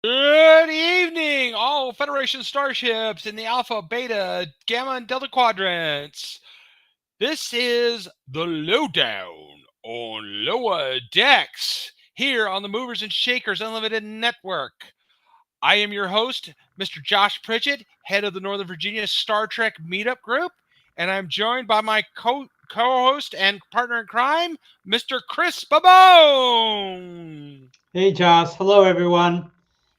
Good evening, all Federation starships in the Alpha, Beta, Gamma, and Delta quadrants. This is the lowdown on lower decks here on the Movers and Shakers Unlimited Network. I am your host, Mr. Josh Pritchett, head of the Northern Virginia Star Trek Meetup Group, and I'm joined by my co-host and partner in crime, Mr. Chris Babone. Hey, Josh. Hello, everyone.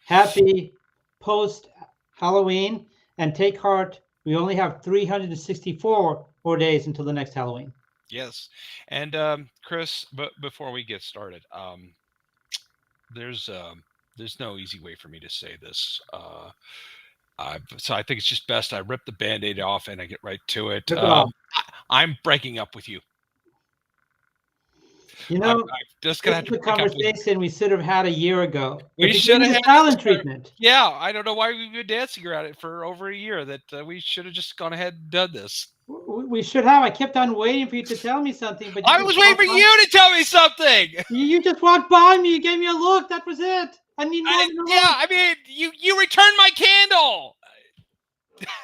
Happy post-Halloween, and take heart. We only have 364 more days until the next Halloween. Yes, and Chris, but before we get started, there's no easy way for me to say this. So I think it's just best I rip the Band-Aid off and I get right to it. Rip it off. I'm breaking up with you. You I'm know, just gonna have this to is a break up with you. conversation we should have had a year ago. We But you should gave me have the had silent this treatment. Yeah, I don't know why we've been dancing around it for over a year. That we should have just gone ahead and done this. We should have. I kept on waiting for you to tell me something, but I was waiting for you to tell me something. You just walked by me. You gave me a look. That was it. I need more than a look. I mean, you returned my candle.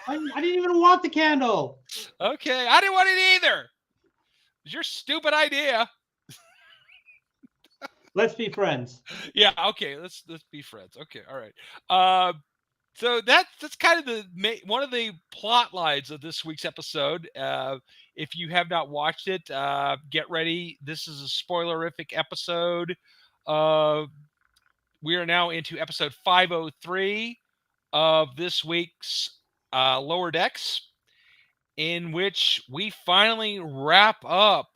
I didn't even want the candle. Okay, I didn't want it either. It was your stupid idea. Let's be friends. Yeah, okay, let's be friends. Okay, all right. So that's kind of one of the plot lines of this week's episode. If you have not watched it, get ready. This is a spoilerific episode. We are now into episode 503 of this week's Lower Decks, in which we finally wrap up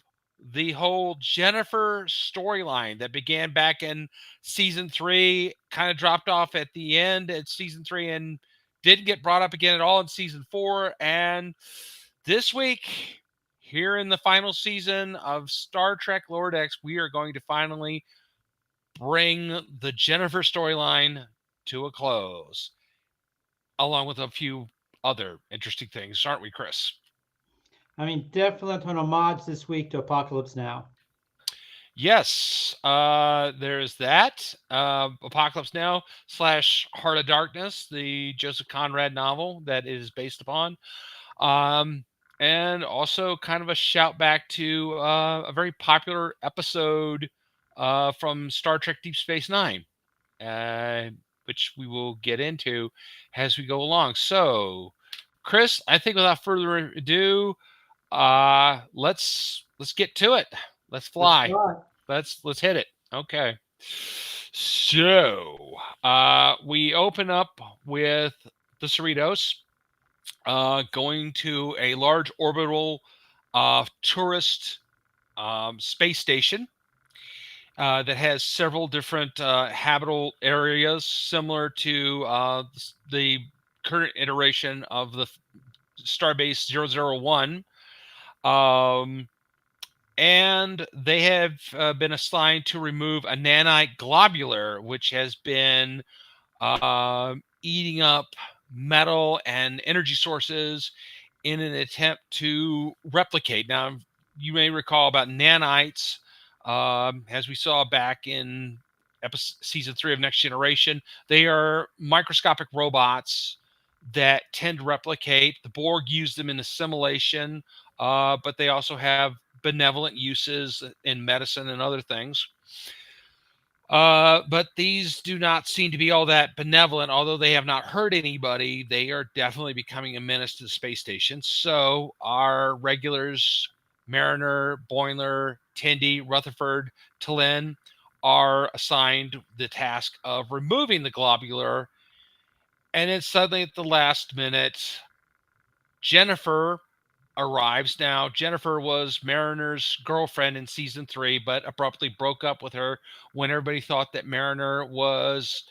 the whole Jennifer storyline that began back in season 3, kind of dropped off at the end at season 3 and didn't get brought up again at all in season 4. And this week, here in the final season of Star Trek Lower Decks, we are going to finally bring the Jennifer storyline to a close, along with a few other interesting things, aren't we, Chris? I mean, definitely an homage this week to Apocalypse Now. Yes, there's that. Apocalypse Now / Heart of Darkness, the Joseph Conrad novel that it is based upon. And also kind of a shout back to a very popular episode from Star Trek Deep Space Nine, which we will get into as we go along. So, Chris, I think without further ado, let's get to it. Let's fly. Let's hit it. Okay. So we open up with the Cerritos going to a large orbital tourist space station that has several different habitable areas similar to the current iteration of the Starbase 001. And they have been assigned to remove a nanite globular, which has been eating up metal and energy sources in an attempt to replicate. Now, you may recall about nanites, as we saw back in season 3 of Next Generation. They are microscopic robots that tend to replicate. The Borg use them in assimilation, but they also have benevolent uses in medicine and other things. But these do not seem to be all that benevolent. Although they have not hurt anybody, they are definitely becoming a menace to the space station. So our regulars, Mariner, Boimler, Tendi, Rutherford, T'Lyn, are assigned the task of removing the globular. And then suddenly at the last minute, Jennifer arrives. Now, Jennifer was Mariner's girlfriend in season 3, but abruptly broke up with her when everybody thought that Mariner was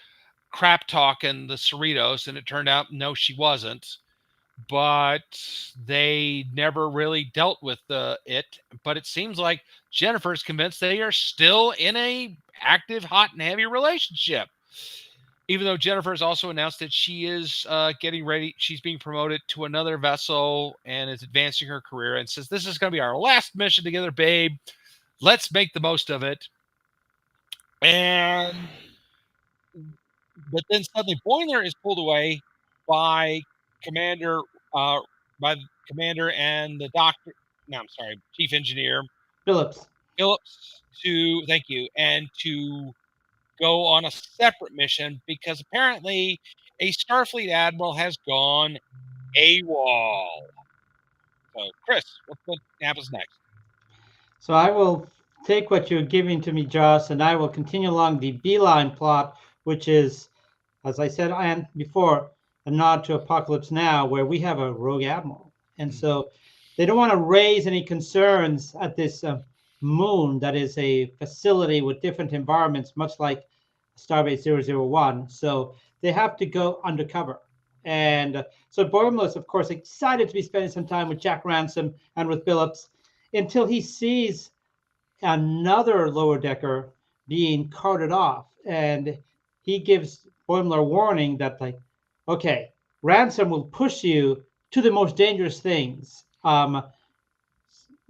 crap talking the Cerritos, and it turned out no, she wasn't. But they never really dealt with it. But it seems like Jennifer's convinced they are still in a active, hot and heavy relationship. Even though Jennifer has also announced that she is getting ready, she's being promoted to another vessel and is advancing her career, and says, "This is going to be our last mission together, babe. Let's make the most of it." And But then suddenly Boimler is pulled away by Commander, uh, by the commander and the doctor. No, I'm sorry, chief engineer Phillips. Phillips to thank you and to go on a separate mission because apparently a Starfleet admiral has gone AWOL. So, Chris, what happens next? So I will take what you're giving to me, Joss, and I will continue along the beeline plot, which is, as I said and before, a nod to Apocalypse Now, where we have a rogue admiral. And so they don't want to raise any concerns at this moon that is a facility with different environments, much like Starbase 001. So they have to go undercover. And so Boimler is, of course, excited to be spending some time with Jack Ransom and with Phillips until he sees another lower decker being carted off. And he gives Boimler a warning that, like, okay, Ransom will push you to the most dangerous things.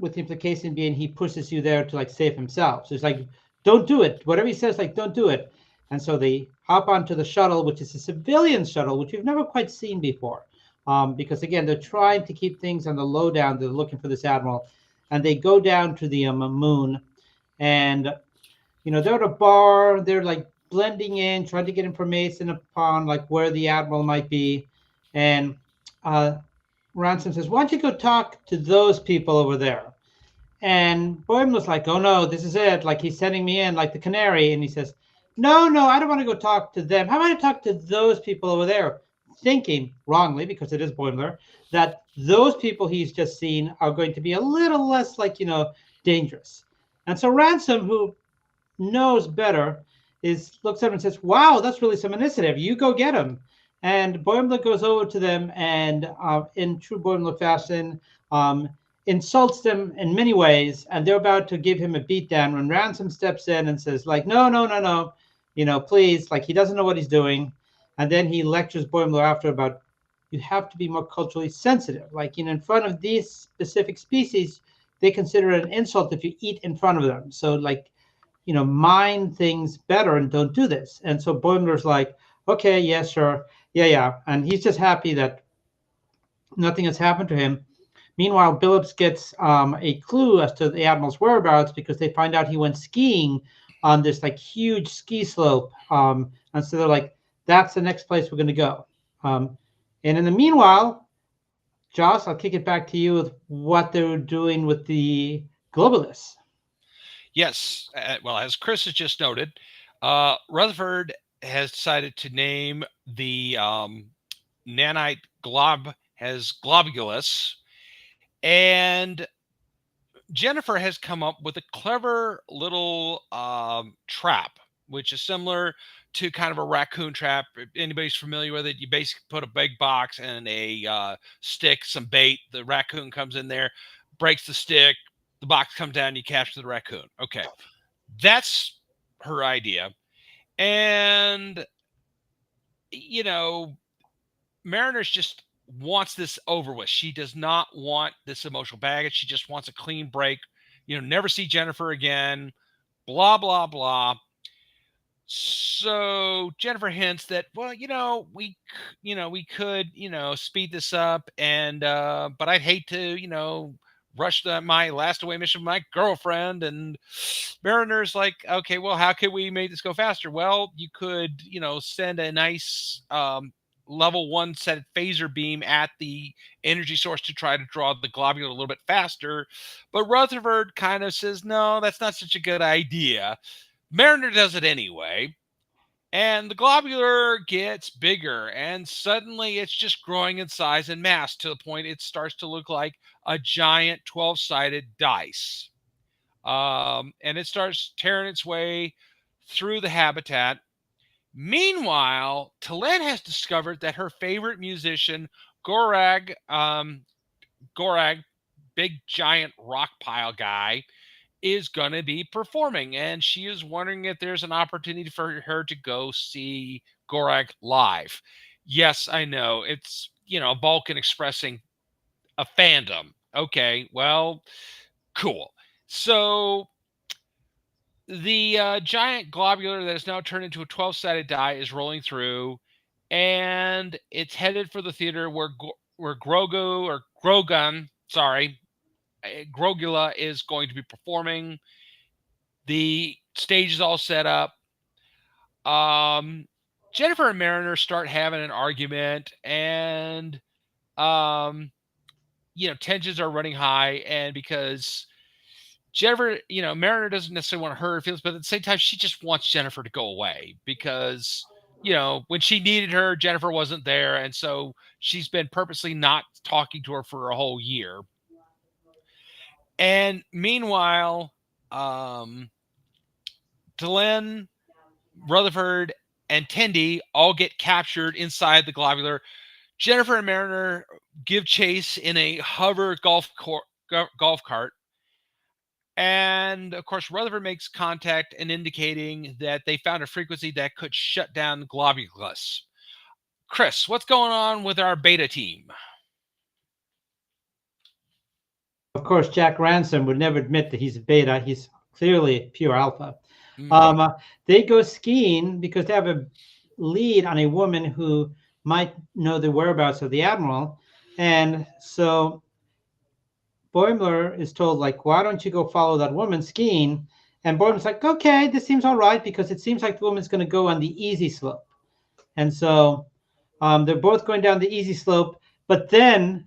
With the implication being he pushes you there to like save himself. So it's like, don't do it. Whatever he says, like, don't do it. And so they hop onto the shuttle, which is a civilian shuttle, which we've never quite seen before. Because again, they're trying to keep things on the lowdown. They're looking for this admiral, and they go down to the moon, and they're at a bar. They're like blending in, trying to get information upon like where the admiral might be, and uh, Ransom says, "Why don't you go talk to those people over there?" And Boyd was like, "Oh no, this is it. Like he's sending me in like the canary." And he says, "No, no, I don't want to go talk to them. How about I talk to those people over there?" Thinking wrongly, because it is Boimler, that those people he's just seen are going to be a little less like, dangerous. And so Ransom, who knows better, looks at him and says, "Wow, that's really some initiative. You go get him." And Boimler goes over to them and, in true Boimler fashion, um, insults them in many ways. And they're about to give him a beatdown when Ransom steps in and says, like, "No, no, no, no, please." Like he doesn't know what he's doing. And then he lectures Boimler after about, you have to be more culturally sensitive. Like, in front of these specific species, they consider it an insult if you eat in front of them. So, like, mind things better and don't do this. And so Boimler's like, okay, yeah, sure. Yeah, yeah. And he's just happy that nothing has happened to him. Meanwhile, Billups gets a clue as to the Admiral's whereabouts because they find out he went skiing on this like huge ski slope. And so they're like, that's the next place we're going to go. And in the meanwhile, Josh, I'll kick it back to you with what they're doing with the globalists. Yes, well, as Chris has just noted, Rutherford has decided to name the nanite glob as globulus, and Jennifer has come up with a clever little trap, which is similar to kind of a raccoon trap. If anybody's familiar with it, you basically put a big box and a stick, some bait. The raccoon comes in there, breaks the stick, the box comes down, you capture the raccoon. Okay, that's her idea. And, you know, Mariners just wants this over with. She does not want this emotional baggage. She just wants a clean break, never see Jennifer again, blah, blah, blah. So Jennifer hints that, well, we could, speed this up, and but I'd hate to, rush my last away mission with my girlfriend. And Mariner's like, okay, well, how could we make this go faster? Well, you could, send a nice level 1 set phaser beam at the energy source to try to draw the globule a little bit faster. But Rutherford kind of says, no, that's not such a good idea. Mariner does it anyway, and the globular gets bigger, and suddenly it's just growing in size and mass to the point it starts to look like a giant 12-sided dice. And it starts tearing its way through the habitat. Meanwhile, Talen has discovered that her favorite musician, Gorag, big giant rock pile guy, is going to be performing, and she is wondering if there's an opportunity for her to go see Gorak live. Yes, I know it's, Vulcan expressing a fandom. Okay, well, cool. So the giant globular that is now turned into a 12-sided die is rolling through, and it's headed for the theater where Grogu or Grogun, sorry, Grogula is going to be performing. The stage is all set up. Um, Jennifer and Mariner start having an argument, and um, tensions are running high, and because Jennifer, Mariner doesn't necessarily want to hurt her feelings, but at the same time, she just wants Jennifer to go away because, when she needed her, Jennifer wasn't there. And so she's been purposely not talking to her for a whole year. And meanwhile, um, Delenn, Rutherford, and Tendi all get captured inside the globular. Jennifer and Mariner give chase in a hover golf cart. And of course, Rutherford makes contact and indicating that they found a frequency that could shut down Globulus. Chris, what's going on with our beta team? Of course, Jack Ransom would never admit that he's a beta. He's clearly pure alpha. Mm. They go skiing because they have a lead on a woman who might know the whereabouts of the admiral. And so Boimler is told, like, why don't you go follow that woman skiing? And Boimler's like, okay, this seems all right because it seems like the woman's going to go on the easy slope. And so they're both going down the easy slope, but then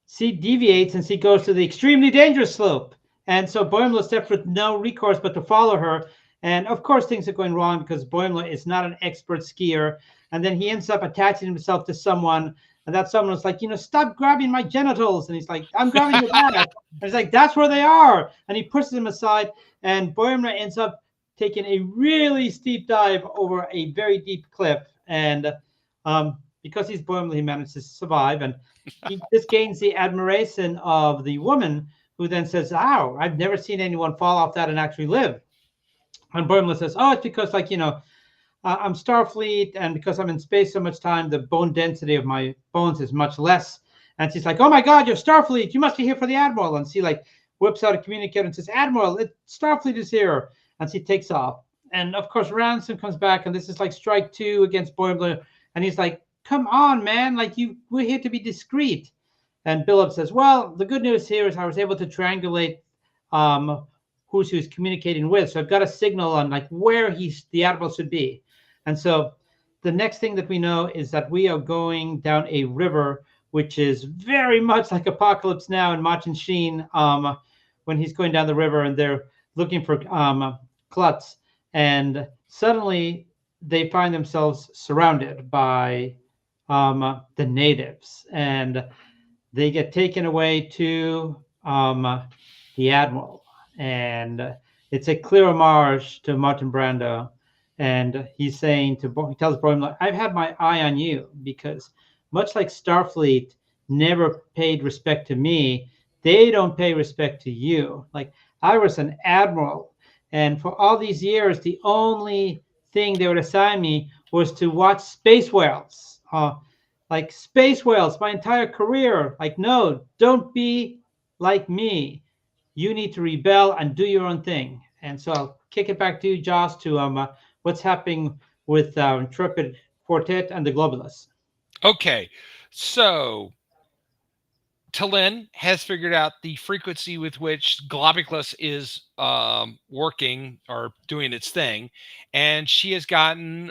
C deviates and C goes to the extremely dangerous slope. And so Boimler steps with no recourse but to follow her. And of course, things are going wrong because Boimler is not an expert skier. And then he ends up attaching himself to someone. And that someone was like, stop grabbing my genitals. And he's like, I'm grabbing your back. And he's like, that's where they are. And he pushes him aside. And Boimler ends up taking a really steep dive over a very deep cliff. And because he's Boimler, he manages to survive. And he just gains the admiration of the woman, who then says, "Ow, I've never seen anyone fall off that and actually live." And Boimler says, "Oh, it's because, I'm Starfleet, and because I'm in space so much time, the bone density of my bones is much less." And she's like, "Oh my God, you're Starfleet! You must be here for the Admiral." And she whips out a communicator and says, "Admiral, Starfleet is here." And she takes off. And of course, Ransom comes back, and this is like strike two against Boimler. And he's like, "Come on, man! We're here to be discreet." And Billups says, "Well, the good news here is I was able to triangulate who he was communicating with. So I've got a signal on where the admiral should be." And so the next thing that we know is that we are going down a river, which is very much like Apocalypse Now and Machin Sheen when he's going down the river and they're looking for Klutz. And suddenly they find themselves surrounded by the natives. And they get taken away to the admiral. And it's a clear homage to Martin Brando. And he's saying he tells Boimler, "I've had my eye on you because much like Starfleet never paid respect to me, they don't pay respect to you. Like, I was an admiral, and for all these years, the only thing they would assign me was to watch space whales. Space whales, my entire career. Like, no, don't be like me. You need to rebel and do your own thing." And so I'll kick it back to you, Josh, to what's happening with Intrepid Quartet and the Globalists. Okay, so Delenn has figured out the frequency with which Globulus is working or doing its thing, and she has gotten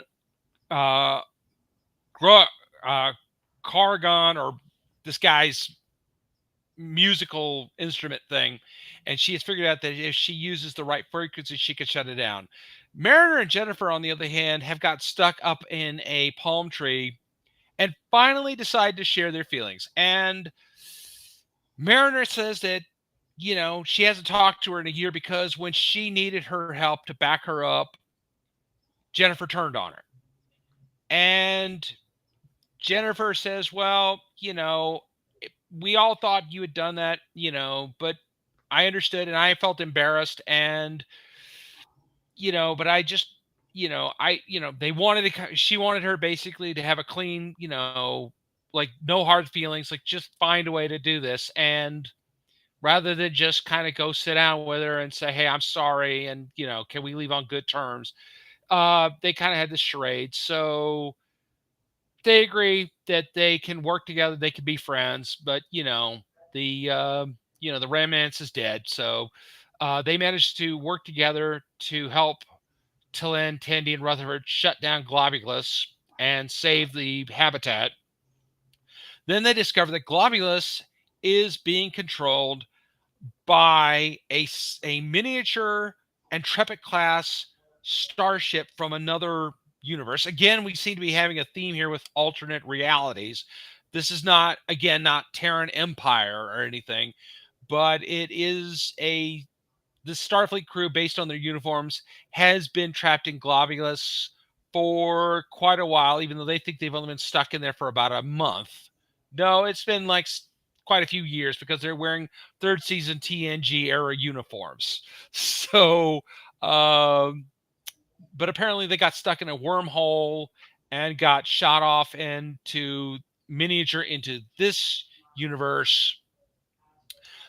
uh, Cargon, or this guy's musical instrument thing, and she has figured out that if she uses the right frequency, she can shut it down. Mariner and Jennifer, on the other hand, have got stuck up in a palm tree and finally decide to share their feelings. And Mariner says that, she hasn't talked to her in a year because when she needed her help to back her up, Jennifer turned on her. And Jennifer says, "Well, we all thought you had done that, but I understood and I felt embarrassed, and, but I just, they she wanted her basically to have a clean, like no hard feelings, like just find a way to do this." And rather than just kind of go sit down with her and say, "Hey, I'm sorry," and can we leave on good terms? They kind of had this charade. So they agree that they can work together, they can be friends, but the romance is dead. So they managed to work together to help Tillin, Tandy, and Rutherford shut down Globulus and save the habitat. Then they discover that Globulus is being controlled by a miniature Intrepid class starship from another universe. Again, we seem to be having a theme here with alternate realities. This is not, again, not Terran Empire or anything, but it is the Starfleet crew, based on their uniforms, has been trapped in Globulus for quite a while, even though they think they've only been stuck in there for about a month. No, it's been like quite a few years because they're wearing third season TNG era uniforms. So, but apparently they got stuck in a wormhole and got shot off into miniature into this universe,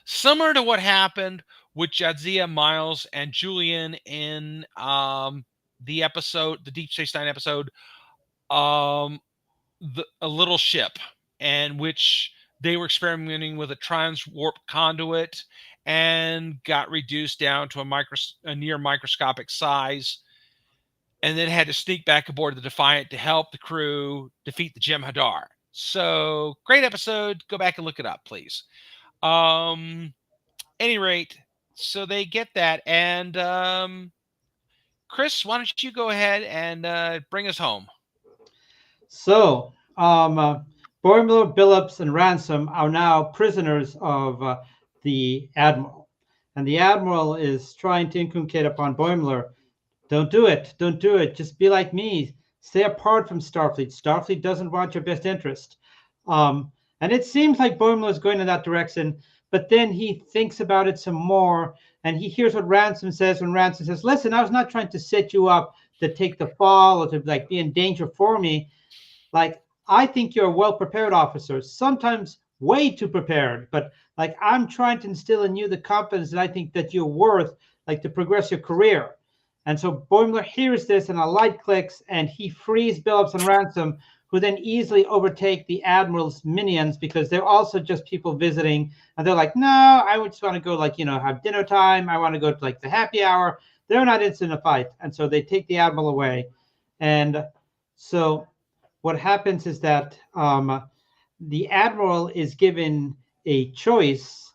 similar to what happened with Jadzia, Miles, and Julian in the Deep Space Nine episode, um, a little ship, and which they were experimenting with a transwarp conduit and got reduced down to a near microscopic size, and then had to sneak back aboard the Defiant to help the crew defeat the Jem'Hadar. So great episode. Go back and look it up, please. Any rate, so they get that, and Chris, why don't you go ahead and bring us home? So, Boimler, Billups, and Ransom are now prisoners of the Admiral. And the Admiral is trying to inculcate upon Boimler, don't do it, don't do it, just be like me, stay apart from Starfleet. Starfleet doesn't want your best interest. And it seems like Boimler is going in that direction, but then he thinks about it some more, and he hears what Ransom says when Ransom says, listen, I was not trying to set you up to take the fall or to like be in danger for me. Like, I think you're a well prepared officer, sometimes way too prepared, but like I'm trying to instill in you the confidence that I think that you're worth, like to progress your career. And so Boimler hears this and a light clicks and he frees Billups and Ransom, who then easily overtake the Admiral's minions because they're also just people visiting. And they're like, no, I just want to go, like, have dinner time. I want to go to like the happy hour. They're not interested in a fight. And so they take the Admiral away. And so what happens is that the Admiral is given a choice.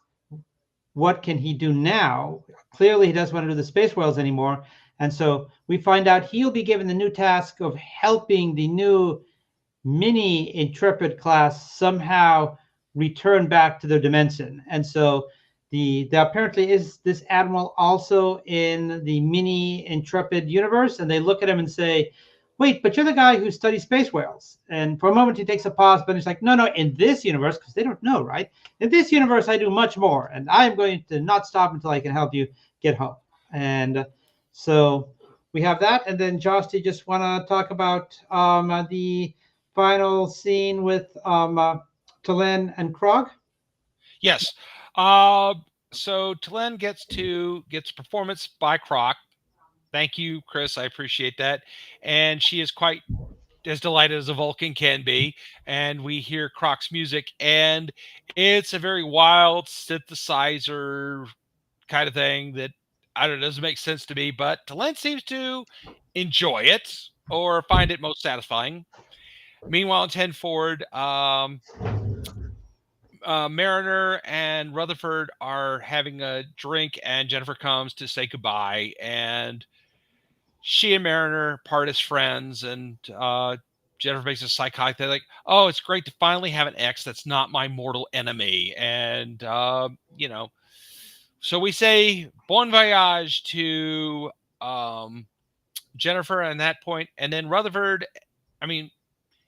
What can he do now? Clearly, he doesn't want to do the space whales anymore. And so we find out he'll be given the new task of helping the new mini Intrepid class somehow return back to their dimension. And so there apparently is this Admiral also in the mini Intrepid universe. And they look at him and say, wait, but you're the guy who studies space whales. And for a moment, he takes a pause, but he's like, no, in this universe, because they don't know, right? In this universe, I do much more. And I'm going to not stop until I can help you get home. And so we have that. And then, Josh, do you just want to talk about the final scene with Tallinn and Krog? Yes. So Tallinn gets performance by Croc. Thank you, Chris. I appreciate that. And she is quite as delighted as a Vulcan can be. And we hear Croc's music, and it's a very wild synthesizer kind of thing that I don't know, doesn't make sense to me, but Tallinn seems to enjoy it or find it most satisfying. Meanwhile, in 10 Forward, Mariner and Rutherford are having a drink, and Jennifer comes to say goodbye. And she and Mariner part as friends, and Jennifer makes a psychotic. They're like, "Oh, it's great to finally have an ex that's not my mortal enemy." And so we say bon voyage to Jennifer at that point, and then Rutherford. I mean,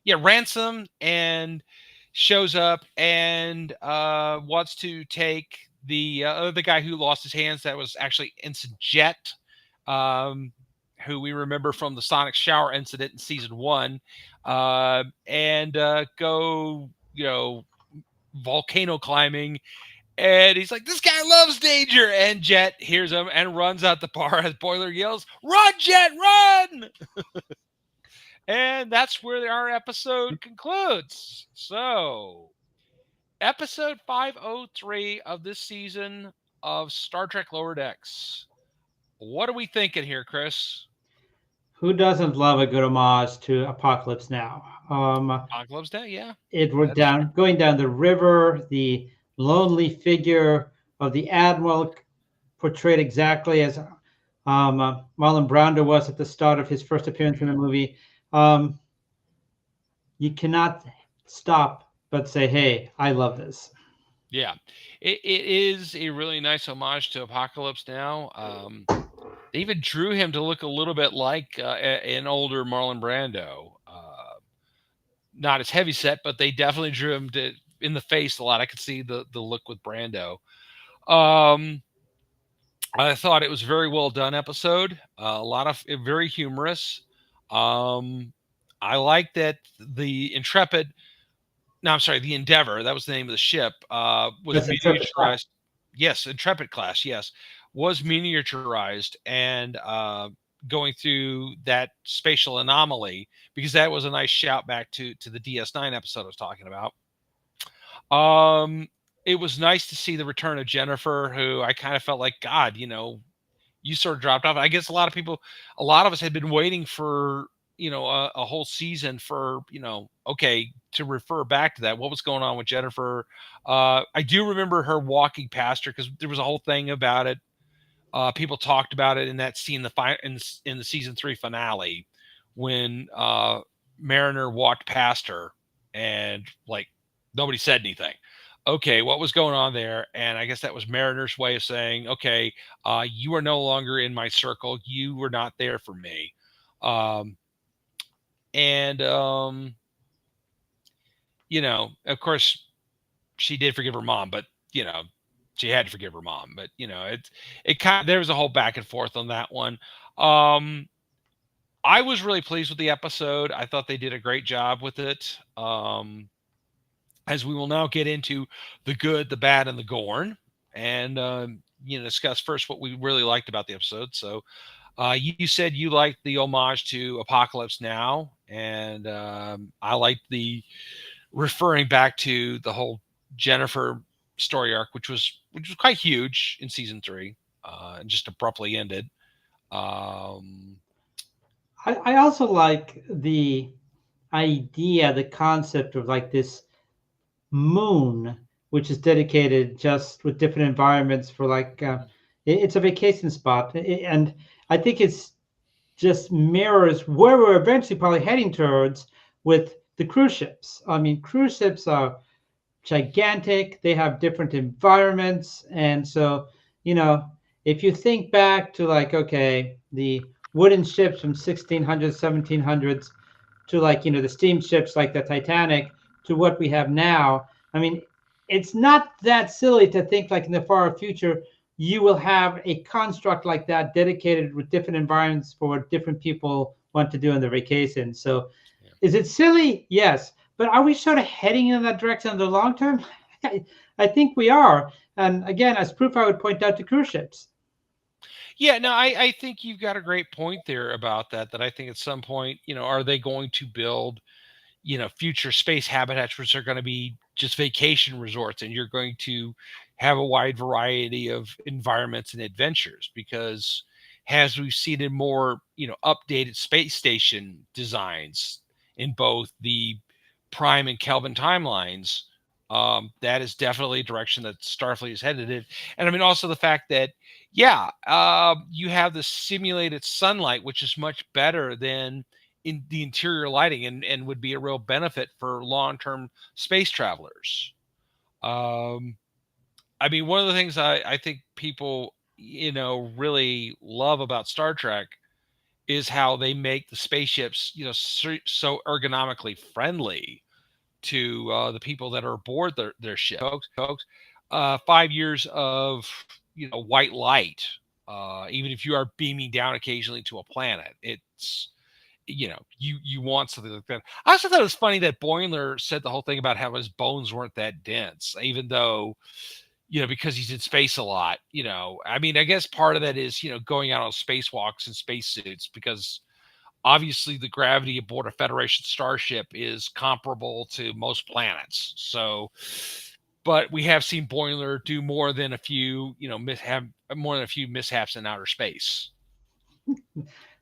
yeah, Ransom and shows up and wants to take the guy who lost his hands. That was actually Ensign Jet, who we remember from the Sonic Shower incident in season 1, and go volcano climbing And he's like, "This guy loves danger." And Jet hears him and runs out the bar as Boiler yells, "Run, Jet, run!" And that's where our episode concludes. So, episode 503 of this season of Star Trek Lower Decks. What are we thinking here, Chris? Who doesn't love a good homage to Apocalypse Now? Apocalypse Day, yeah. It were That's down going down the river, the lonely figure of the admiral portrayed exactly as Marlon Brando was at the start of his first appearance in the movie. Um, you cannot stop but say, "Hey, I love this." yeah. It is a really nice homage to Apocalypse Now. They even drew him to look a little bit like an older Marlon Brando. Not as heavy set, but they definitely drew him in the face a lot. I could see the look with Brando. Um, I thought it was a very well done episode. A lot of very humorous. Um, I like that the Intrepid. No, I'm sorry, the Endeavor. That was the name of the ship. Was That's a miniaturized. Yes, Intrepid class. Yes, was miniaturized and going through that spatial anomaly because that was a nice shout back to the DS9 episode I was talking about. Um, it was nice to see the return of Jennifer, who I kind of felt like, God, you sort of dropped off. I guess a lot of us had been waiting for, a whole season for, okay, to refer back to that. What was going on with Jennifer? I do remember her walking past her because there was a whole thing about it. People talked about it in that scene, in the season 3 finale, when Mariner walked past her and like nobody said anything. Okay, what was going on there? And I guess that was Mariner's way of saying, okay, you are no longer in my circle. You were not there for me. Um, and of course, she did forgive her mom, but she had to forgive her mom. But it kind of, there was a whole back and forth on that one. Um, I was really pleased with the episode. I thought they did a great job with it. As we will now get into the good, the bad, and the Gorn, and discuss first what we really liked about the episode. So, you said you liked the homage to Apocalypse Now, and I liked the referring back to the whole Jennifer story arc, which was quite huge in season 3, and just abruptly ended. Um, I also like the idea, the concept of like this moon, which is dedicated just with different environments for like it's a vacation spot, and I think it's just mirrors where we're eventually probably heading towards with the cruise ships. I mean, cruise ships are gigantic, they have different environments. And so, if you think back to like, okay, the wooden ships from 1600s, 1700s to like, the steamships like the Titanic to what we have now, I mean, it's not that silly to think like in the far future, you will have a construct like that dedicated with different environments for what different people want to do on their vacation. So yeah. is it silly? Yes. But are we sort of heading in that direction in the long term? I think we are. And again, as proof, I would point out to cruise ships. Yeah, no, I think you've got a great point there about that. That I think at some point, are they going to build future space habitats, which are going to be just vacation resorts, and you're going to have a wide variety of environments and adventures because as we've seen in more, updated space station designs in both the Prime and Kelvin timelines, that is definitely a direction that Starfleet is headed in. And I mean, also the fact that, yeah, you have the simulated sunlight, which is much better than in the interior lighting and would be a real benefit for long-term space travelers. Um, I mean, one of the things I think people, really love about Star Trek is how they make the spaceships, so ergonomically friendly to the people that are aboard their ship. Folks, 5 years of, white light, even if you are beaming down occasionally to a planet, it's you want something like that. I also thought it was funny that Boimler said the whole thing about how his bones weren't that dense, even though because he's in space a lot. I mean, I guess part of that is, going out on spacewalks in spacesuits, because obviously the gravity aboard a Federation starship is comparable to most planets. So, but we have seen Boimler do more than a few, have more than a few mishaps in outer space.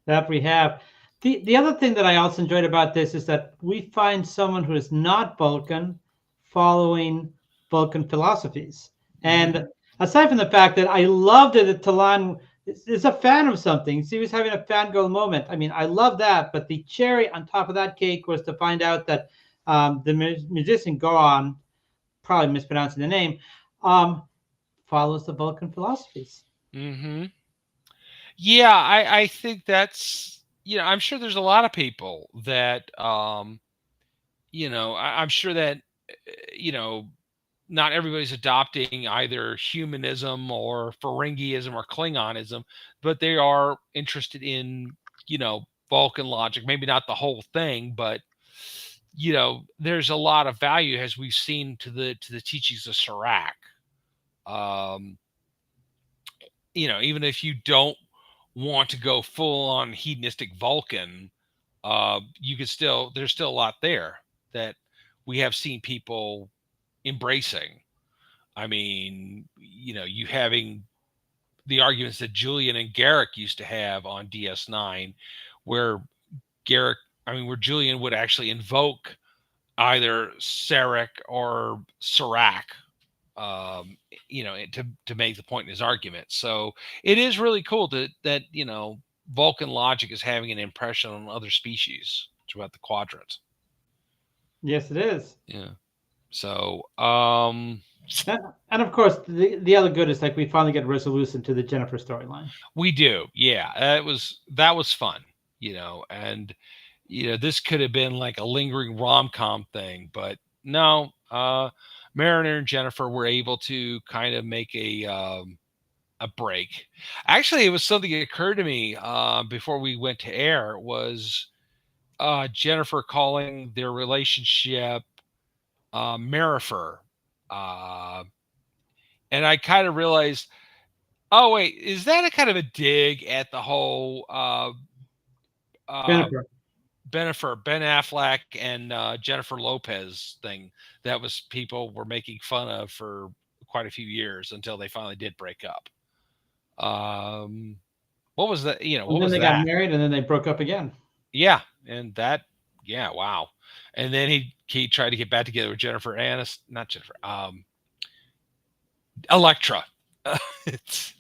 That we have. The other thing that I also enjoyed about this is that we find someone who is not Vulcan following Vulcan philosophies. And Mm-hmm. aside from the fact that I loved it that Talon is a fan of something, he was having a fangirl moment. I mean, I love that. But the cherry on top of that cake was to find out that the musician Gorn, probably mispronouncing the name, um, follows the Vulcan philosophies. Mm-hmm. Yeah, I think that's, I'm sure there's a lot of people that, I'm sure that, you know, not everybody's adopting either humanism or Ferengiism or Klingonism, but they are interested in, Vulcan logic. Maybe not the whole thing, but there's a lot of value, as we've seen, to the teachings of Serac. Um, Even if you don't want to go full on hedonistic Vulcan, you could still there's still a lot there that we have seen people embracing. I mean, you having the arguments that Julian and Garrick used to have on DS9, where Garrick, where Julian would actually invoke either Sarek or Serac, to make the point in his argument. So it is really cool that Vulcan logic is having an impression on other species throughout the quadrant. Yes, it is. Yeah. So, And of course, the other good is like we finally get resolution to the Jennifer storyline. we do. Yeah. That was fun, and this could have been like a lingering rom-com thing, but no, Mariner and Jennifer were able to kind of make a break. Actually, it was something that occurred to me before we went to air, was Jennifer calling their relationship Marifer. Uh, and I kind of realized, oh wait, is that a kind of a dig at the whole uh, Jennifer. Ben Affleck and Jennifer Lopez thing that was people were making fun of for quite a few years until they finally did break up. What was that? And What then was they got that? married and then they broke up again. Yeah, and that, yeah, wow. And then he tried to get back together with Jennifer Aniston, not Jennifer, Electra. It's,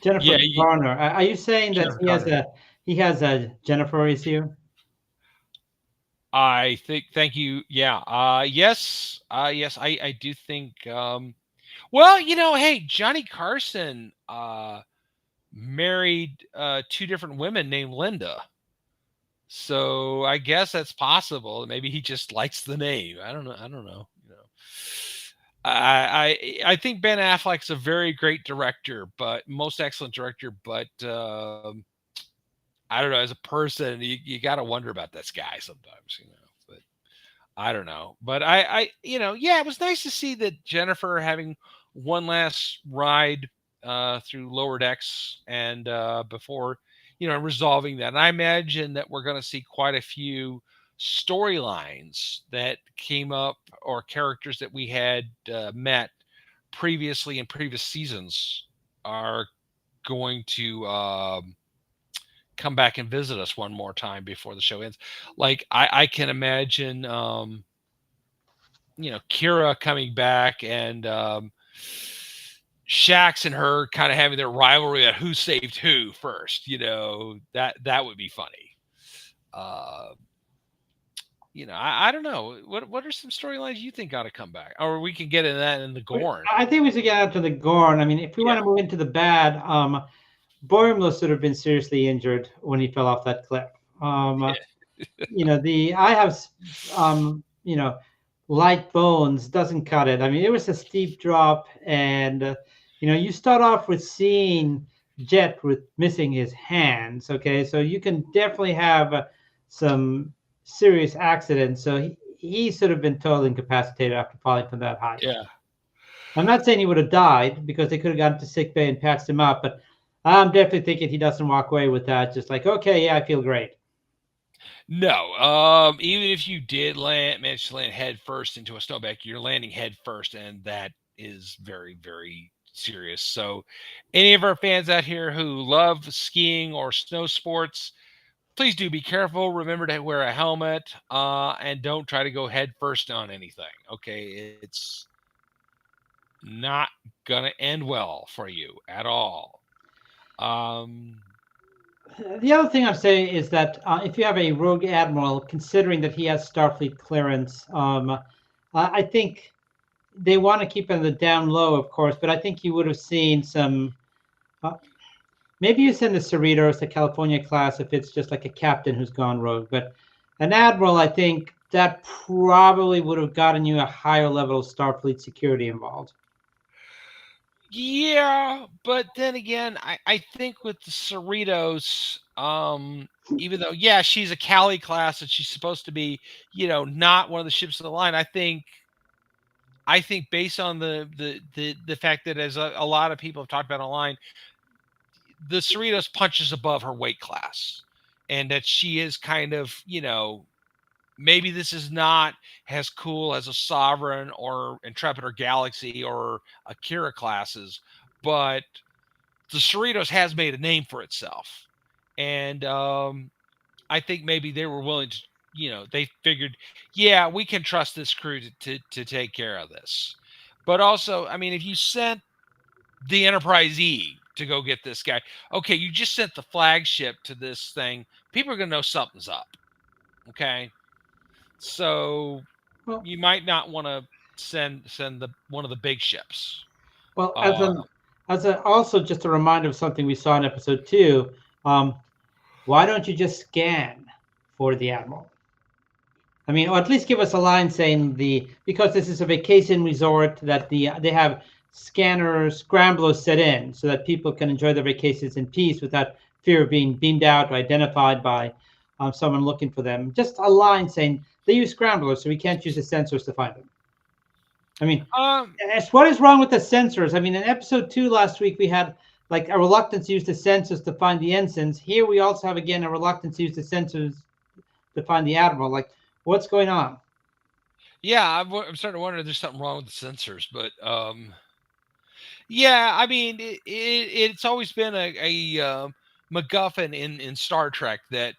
Jennifer yeah, Garner. Are you saying that Jennifer Garner. he has a Jennifer issue? I think. Thank you. Yeah. Yes. Yes. I do think. Well, hey, Johnny Carson married two different women named Linda. So I guess that's possible. Maybe he just likes the name. I don't know. I don't know. I think Ben Affleck's a very great director, but most excellent director. But I don't know. As a person, you got to wonder about this guy sometimes. But I don't know. But yeah, it was nice to see that Jennifer having one last ride through lower decks, and before resolving that. And I imagine that we're going to see quite a few storylines that came up, or characters that we had met previously in previous seasons are going to come back and visit us one more time before the show ends. Like I can imagine Kira coming back, and Shax and her kind of having their rivalry at who saved who first. That would be funny. Uh, I don't know. What are some storylines you think ought to come back, or we can get into that in the Gorn? I think we should get out to the Gorn. I mean, if we Yeah. want to move into the bad, Boimler should have been seriously injured when he fell off that cliff. I have, light bones doesn't cut it. I mean, it was a steep drop, and you start off with seeing Jet with missing his hands. Okay, so you can definitely have some serious accidents. So he should have been totally incapacitated after falling from that height. Yeah. I'm not saying he would have died because they could have gotten to sick bay and patched him up, but I'm definitely thinking he doesn't walk away with that. Just like, okay, yeah, I feel great. No, even if you did manage to land head first into a snowbank, you're landing head first, and that is very, very serious. So, any of our fans out here who love skiing or snow sports, please do be careful. Remember to wear a helmet, and don't try to go head first on anything. Okay, it's not gonna end well for you at all. Um, The other thing I'm saying is that if you have a rogue admiral, considering that he has Starfleet clearance, I think they want to keep him the down low, of course, but I think you would have seen some. Uh, Maybe you send the Cerritos, the California class, if it's just like a captain who's gone rogue. But an admiral, I think that probably would have gotten you a higher level of Starfleet security involved. Yeah, but then again, I think with the Cerritos, even though yeah, she's a Cali class and she's supposed to be, not one of the ships of the line. I think based on the fact that as a lot of people have talked about online, the Cerritos punches above her weight class, and that she is kind of, maybe this is not as cool as a Sovereign or Intrepid or Galaxy or Akira classes, but the Cerritos has made a name for itself. And I think maybe they were willing to, they figured, yeah, we can trust this crew to take care of this. But also, I mean, if you sent the Enterprise E to go get this guy, okay, you just sent the flagship to this thing, people are going to know something's up. Okay. So Well, you might not want to send the one of the big ships. well, Uh, also just a reminder of something we saw in episode two. Um, why don't you just scan for the admiral? I mean, or at least give us a line saying because this is a vacation resort that they have scanners, scramblers set in so that people can enjoy their vacations in peace without fear of being beamed out or identified by someone looking for them. Just a line saying they use scramblers, so we can't use the sensors to find them. I mean, um, what is wrong with the sensors? I mean, in episode two last week, we had like a reluctance to use the sensors to find the ensigns. Here we also have again a reluctance to use the sensors to find the admiral. Like, what's going on? yeah, I'm starting to wonder if there's something wrong with the sensors, but yeah, I mean, it's always been a MacGuffin in Star Trek that,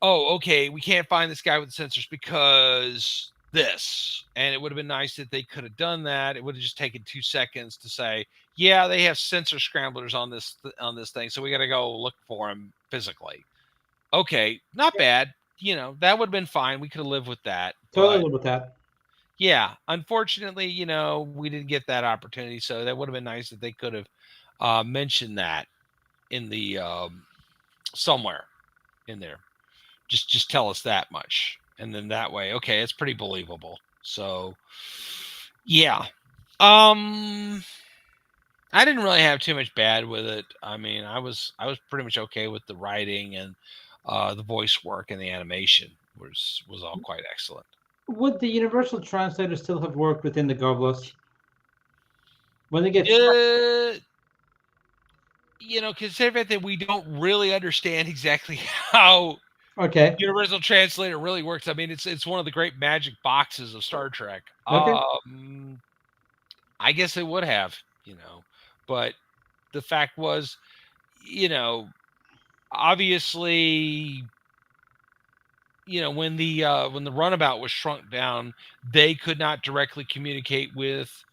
oh, okay, we can't find this guy with the sensors because this, and it would have been nice that they could have done that. It would have just taken 2 seconds to say, yeah, they have sensor scramblers on this thing, so we got to go look for them physically. Okay, not bad. That would have been fine. We could have lived with that, Totally but live with that. yeah, unfortunately, we didn't get that opportunity. So that would have been nice if they could have mentioned that in the somewhere in there. Just tell us that much, and then that way, okay, it's pretty believable. So yeah, um, I didn't really have too much bad with it. I mean, I was pretty much okay with the writing and the voice work and the animation was all quite excellent. Would the universal translator still have worked within the Govlos when they get stuck? Uh, considering that we don't really understand exactly how Okay, Universal Translator really works. I mean, it's one of the great magic boxes of Star Trek. okay. I guess it would have, but the fact was, you know, obviously, when the runabout was shrunk down, they could not directly communicate with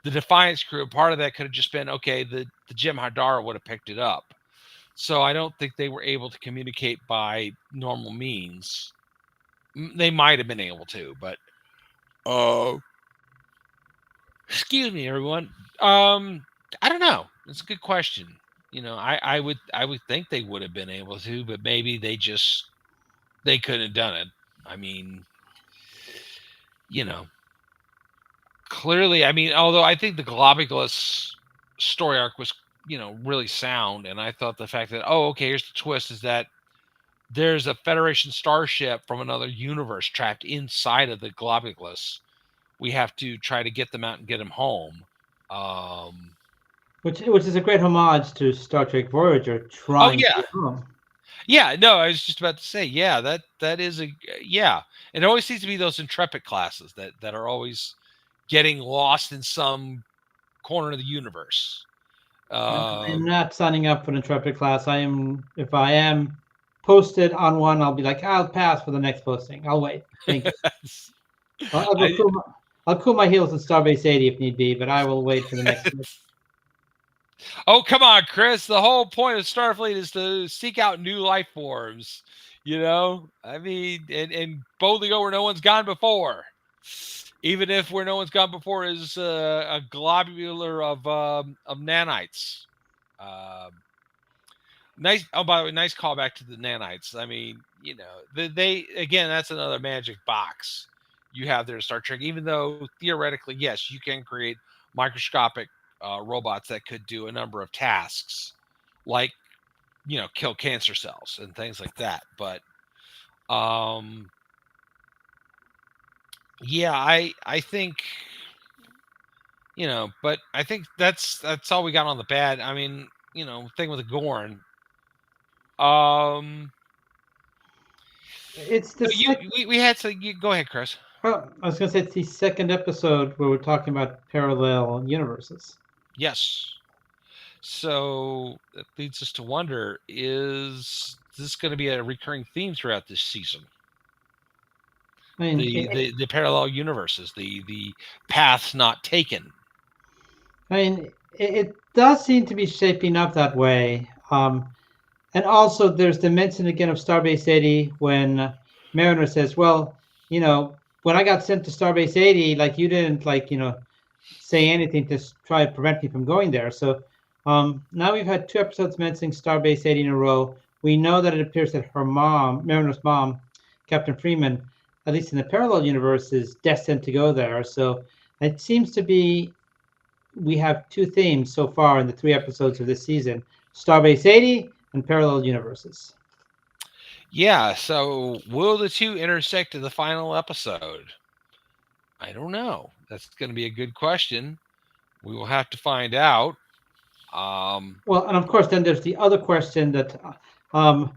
the Defiance crew. Part of that could have just been okay. The Jim Hadara would have picked it up. So I don't think they were able to communicate by normal means. They might have been able to, but excuse me, everyone. I don't know. It's a good question. I would think they would have been able to, but maybe they couldn't have done it. I mean, you know, clearly. I mean, although I think the Globulus story arc was really sound, and I thought the fact that okay, here's the twist is that there's a Federation starship from another universe trapped inside of the Globulus. We have to try to get them out and get them home. Um, which is a great homage to Star Trek Voyager oh trying to yeah, get home. yeah. No, I was just about to say, yeah, that is a yeah. It always seems to be those intrepid classes that are always getting lost in some corner of the universe. I'm Um, not signing up for an intrepid class. I am if I am posted on one, I'll be like, I'll pass for the next posting. I'll wait. Thank you. I'll go I I'll cool my heels in Starbase 80 if need be, but I will wait for the next one. oh, come on, Chris. The whole point of Starfleet is to seek out new life forms. I mean, and boldly go where no one's gone before. Even if where no one's gone before is a globular of nanites. Um, nice. Oh, by the way, nice callback to the nanites. I mean, they again, that's another magic box you have there in Star Trek. Even though theoretically, yes, you can create microscopic robots that could do a number of tasks, like kill cancer cells and things like that. But um, yeah, I think but I think that's all we got on the bad. I mean, thing with the Gorn. Um, It's the no, second. we had to go ahead, Chris. Well, I was going to say it's the second episode where we're talking about parallel universes. Yes. So that leads us to wonder: is this going to be a recurring theme throughout this season? I mean, The parallel universes, the paths not taken. it does seem to be shaping up that way. And also, there's the mention again of Starbase 80 when Mariner says, "Well, when I got sent to Starbase 80, like you didn't say anything to try to prevent me from going there." So now we've had two episodes mentioning Starbase 80 in a row. We know that it appears that her mom, Mariner's mom, Captain Freeman, at least in the parallel universe, is destined to go there. So it seems to be we have two themes so far in the three episodes of this season: Starbase 80 and parallel universes. Yeah. So will the two intersect in the final episode? I don't know. That's going to be a good question. We will have to find out. Um, Well, and of course, then there's the other question that um,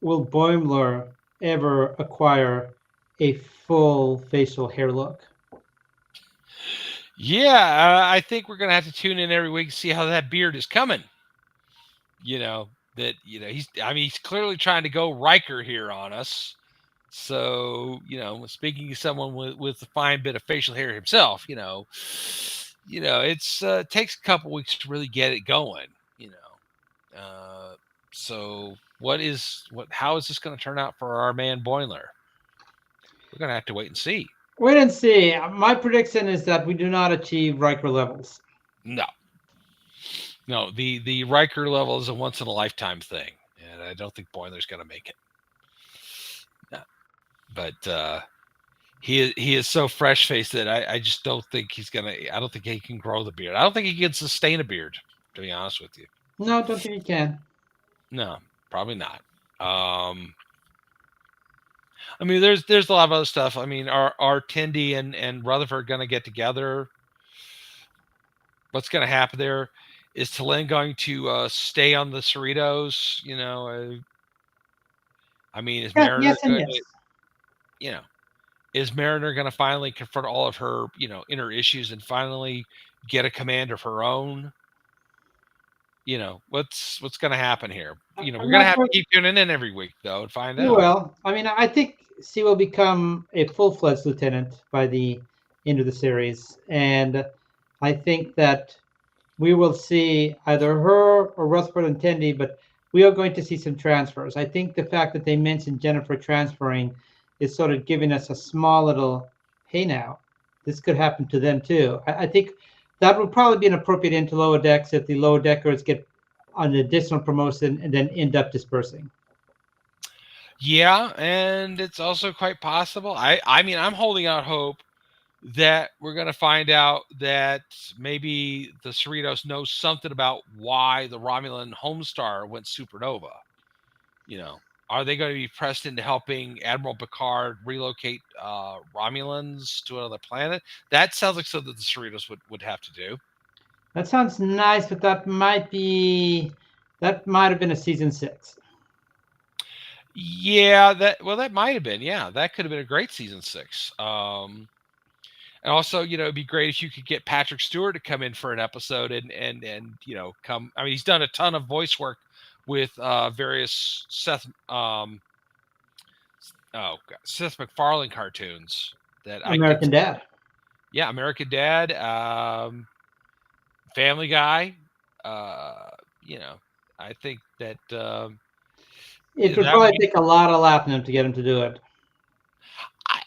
will Boimler ever acquire a full facial hair look? yeah, I think we're going to have to tune in every week to see how that beard is coming. You know he's clearly trying to go Riker here on us. So speaking to someone with a fine bit of facial hair himself, it's takes a couple weeks to really get it going. You know, so how is this going to turn out for our man Boiler? We're going to have to wait and see. Wait and see. My prediction is that we do not achieve Riker levels. No, no, the Riker level is a once in a lifetime thing, and I don't think Boiler's going to make it. No. But he is so fresh faced that I just don't think he's gonna. I don't think he can grow the beard. I don't think he can sustain a beard. To be honest with you, No, don't think he can. no, probably not. Um, I mean, there's a lot of other stuff. I mean, are Tindy and Rutherford going to get together? What's going to happen there? Is Tallinn going to stay on the Cerritos? I mean, is Yeah, Mariner yes, and going yes. to, you know, is Mariner going to finally confront all of her, inner issues and finally get a command of her own? What's going to happen here? We're I'm going to not have to sure. keep tuning in every week though and find We out. will. I mean, I think she will become a full-fledged lieutenant by the end of the series, and I think that we will see either her or Rutherford and Tendi, but we are going to see some transfers. I think the fact that they mentioned Jennifer transferring is sort of giving us a small little, hey now, this could happen to them too. I think that would probably be an appropriate end to lower decks if the lower deckers get an additional promotion and then end up dispersing. Yeah, and it's also quite possible. I mean, I'm holding out hope that we're going to find out that maybe the Cerritos knows something about why the Romulan Homestar went supernova. You know, Are they going to be pressed into helping Admiral Picard relocate Romulans to another planet? That sounds like something the Cerritos would have to do. That sounds nice, but that might have been a season 6. Yeah, that might have been. Yeah, that could have been a great season 6. And also, it'd be great if you could get Patrick Stewart to come in for an episode and come. I mean, he's done a ton of voice work with various Seth MacFarlane cartoons that I could. American Dad. Yeah, American Dad, Family Guy. Uh, you know, I think that It would that would probably be. take a lot of laughing to get him to do it.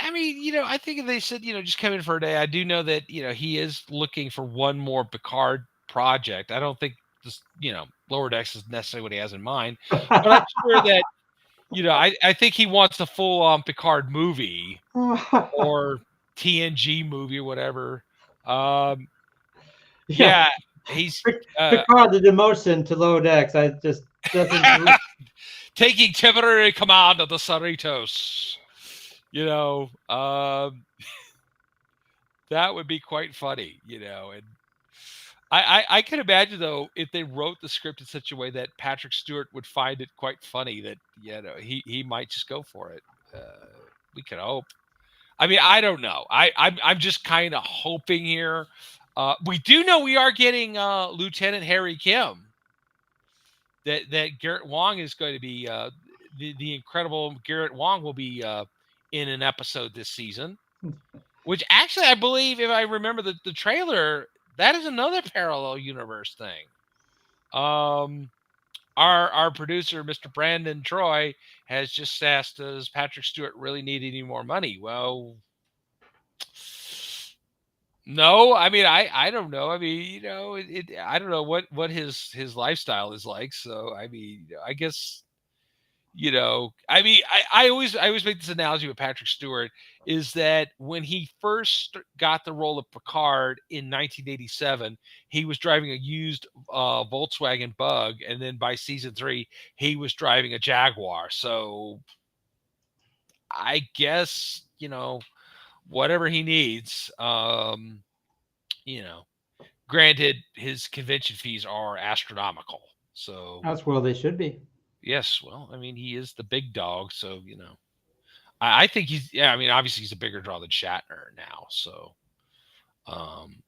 I mean, I think if they said, just come in for a day, I do know that, he is looking for one more Picard project. I don't think this, Lower Decks is necessarily what he has in mind, but I'm sure that, I think he wants a full on Picard movie or TNG movie or whatever. Yeah, Yeah, he's uh, Picard the demotion to Lower Decks. I just doesn't. taking temporary command of the Cerritos. You know, that would be quite funny, and I can imagine though if they wrote the script in such a way that Patrick Stewart would find it quite funny that he might just go for it. We could hope. I mean, I don't know. I'm just kind of hoping here. We do know we are getting Lieutenant Harry Kim. That Garrett Wong is going to be the incredible Garrett Wong will be in an episode this season. Which actually, I believe, if I remember the trailer, that is another parallel universe thing. Our producer, Mr. Brandon Troy, has just asked, does Patrick Stewart really need any more money? Well, no. I mean, I don't know. I mean, I don't know what his lifestyle is like. So, I mean, I guess I mean, I always make this analogy with Patrick Stewart is that when he first got the role of Picard in 1987, he was driving a used Volkswagen Bug, and then by season 3, he was driving a Jaguar. So I guess whatever he needs. You know, Granted, his convention fees are astronomical. So That's where they should be. yes, well, I mean, he is the big dog, so I think he's yeah. I mean, obviously he's a bigger draw than Shatner now. So, um,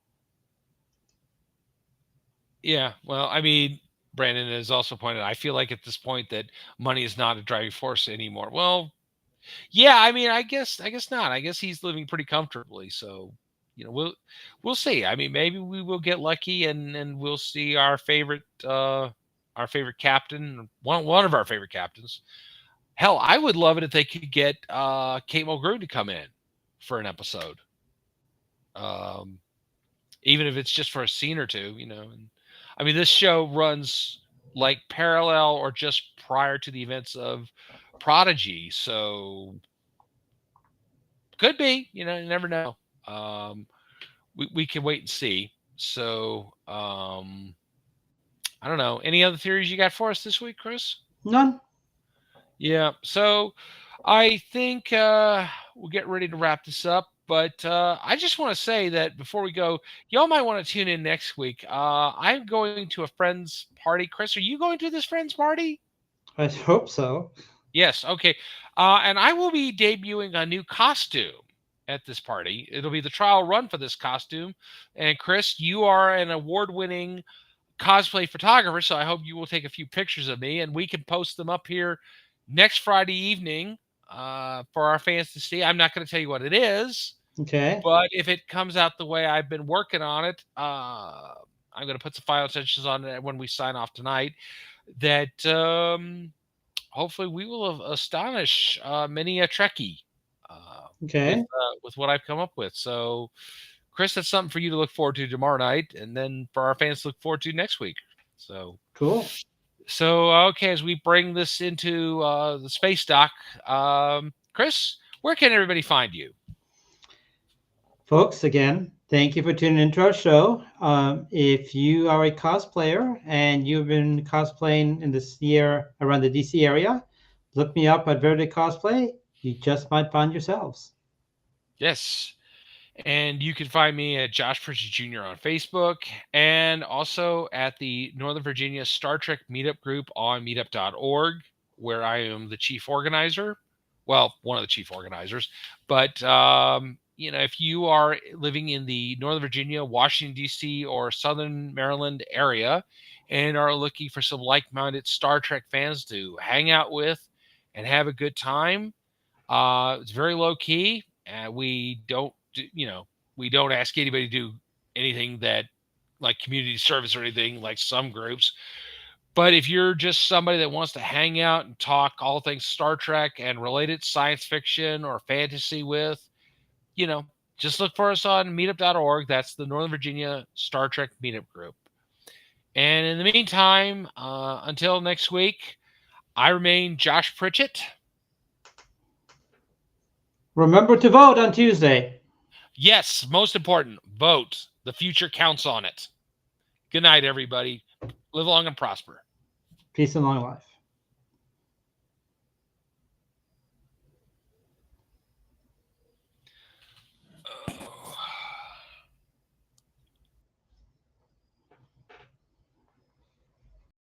yeah. Well, I mean, Brandon has also pointed. I feel like at this point that money is not a driving force anymore. Well, yeah. I mean, I guess not. I guess he's living pretty comfortably. So, we'll see. I mean, maybe we will get lucky and we'll see our favorite captain, one of our favorite captains. Hell, I would love it if they could get Kate Mulgrew to come in for an episode, um, even if it's just for a scene or two. And I mean, this show runs like parallel or just prior to the events of Prodigy, so could be. You never know. We can wait and see. So I don't know. Any other theories you got for us this week, Chris? None. Yeah. So I think we'll get ready to wrap this up. But I just want to say that before we go, y'all might want to tune in next week. I'm going to a friend's party. Chris, are you going to this friend's party? I hope so. Yes. Okay. And I will be debuting a new costume at this party. It'll be the trial run for this costume. And Chris, you are an award-winning cosplay photographer, so I hope you will take a few pictures of me and we can post them up here next Friday evening for our fans to see. I'm not going to tell you what it is, Okay. but if it comes out the way I've been working on it, I'm going to put some final touches on it when we sign off tonight. That hopefully we will astonish many a Trekkie Okay. with what I've come up with. So, Chris, that's something for you to look forward to tomorrow night, and then for our fans to look forward to next week. So, Cool. okay, as we bring this into the space dock, Chris, where can everybody find you? Folks, again, thank you for tuning into our show. If you are a cosplayer and you've been cosplaying in this year around the DC area, Look me up at Verde Cosplay. You just might find yourselves. Yes. And you can find me at Josh Pritchett Jr. on Facebook and also at the Northern Virginia Star Trek Meetup group on meetup.org, where I am the chief organizer. Well, one of the chief organizers. But, if you are living in the Northern Virginia, Washington, D.C., or Southern Maryland area and are looking for some like minded Star Trek fans to hang out with and have a good time, it's very low key. We don't, we don't ask anybody to do anything that like community service or anything like some groups. But if you're just somebody that wants to hang out and talk all things Star Trek and related science fiction or fantasy with, you know, just look for us on meetup.org. That's the Northern Virginia Star Trek Meetup group. And in the meantime, until next week, I remain Josh Pritchett. Remember to vote on Tuesday. Yes, most important, vote. The future counts on it. Good night, everybody. Live long and prosper. Peace and long life.